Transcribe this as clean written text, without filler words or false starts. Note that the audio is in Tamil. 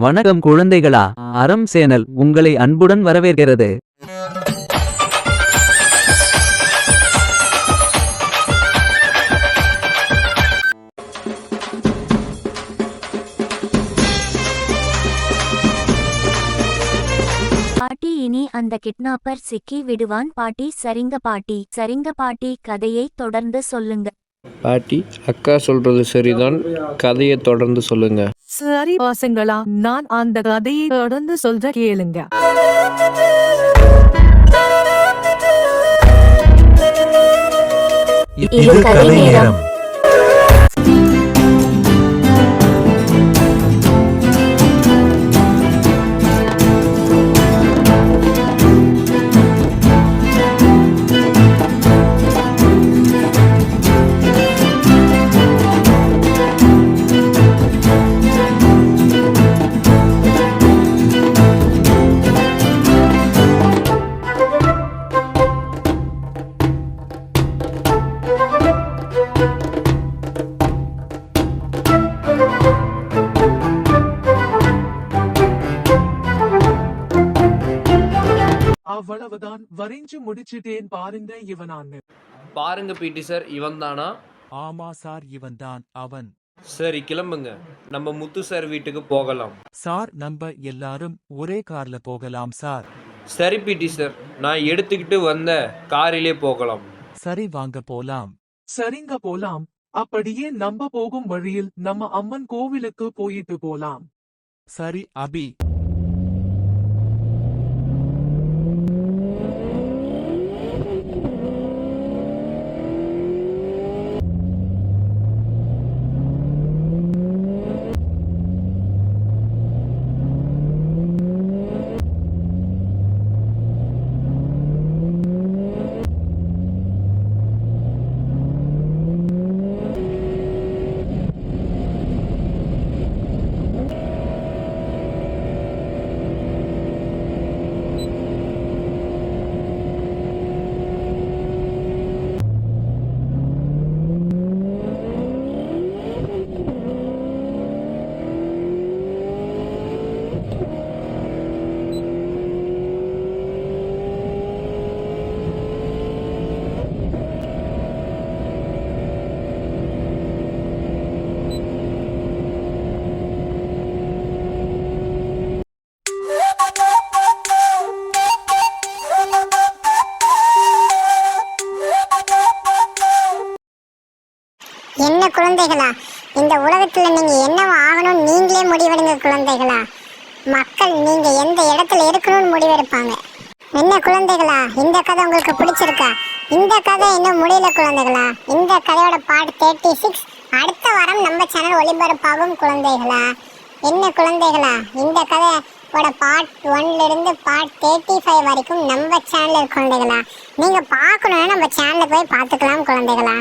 வணக்கம் குழந்தைகளா. அறம் சேனல் உங்களை அன்புடன் வரவேற்கிறது. பாட்டி, இனி அந்த கிட்னாப்பர் சிக்கி விடுவான் பாட்டி. சரிங்க பாட்டி, சரிங்க பாட்டி. கதையை தொடர்ந்து சொல்லுங்க பாட்டி. அக்கா சொல்றது சரிதான், கதையை தொடர்ந்து சொல்லுங்க. சரி பசங்களா, நான் அந்த கதையை தொடர்ந்து சொல்ற கேளுங்க. இது கதை நேரம். அவ்வளவுதான், வரைஞ்சு முடிச்சிட்டேன் பாருங்க. இவனான்னு பாருங்க பிடி சார், இவன் தானா? ஆமா சார், இவன்தான் அவன். சரி கிளம்புங்க, நம்ம முத்து சார் வீட்டுக்கு போகலாம். சார், நம்ம எல்லாரும் ஒரே கார்ல போகலாம் சார். சரி பிடி சார், நான் எடுத்துக்கிட்டு வந்த காரிலே போகலாம். சரி, வாங்க போலாம். சரிங்க, போலாம். அப்படியே நம்ம போகும் வழியில் நம்ம அம்மன் கோவிலுக்கு போயிட்டு போலாம். சரி அபி. என்ன குழந்தைகளா, இந்த உலகத்துல நீங்க என்னவா ஆகணும்னு நீங்களே முடிவெடுங்க குழந்தைகளா. மக்கள் நீங்க எந்த இடத்துல இருக்கணும்னு முடிவெடுப்பாங்க. என்ன குழந்தைகளா, இந்த கதை உங்களுக்கு பிடிச்சிருக்கா? இந்த கதை இன்னும் முடியல குழந்தைகளா. இந்த கதையோட பார்ட் 36 அடுத்த வாரம் நம்ம சேனல் ஒளிபரப்பாகும் குழந்தைகளா. என்ன குழந்தைகளா, இந்த கதையோட பார்ட் 1ல இருந்து பார்ட் 35 வரைக்கும் நம்ம சேனல் குழந்தைகளா. நீங்க பார்க்கணும்னா நம்ம சேனல்ல போய் பார்த்துக்கலாம் குழந்தைகளா.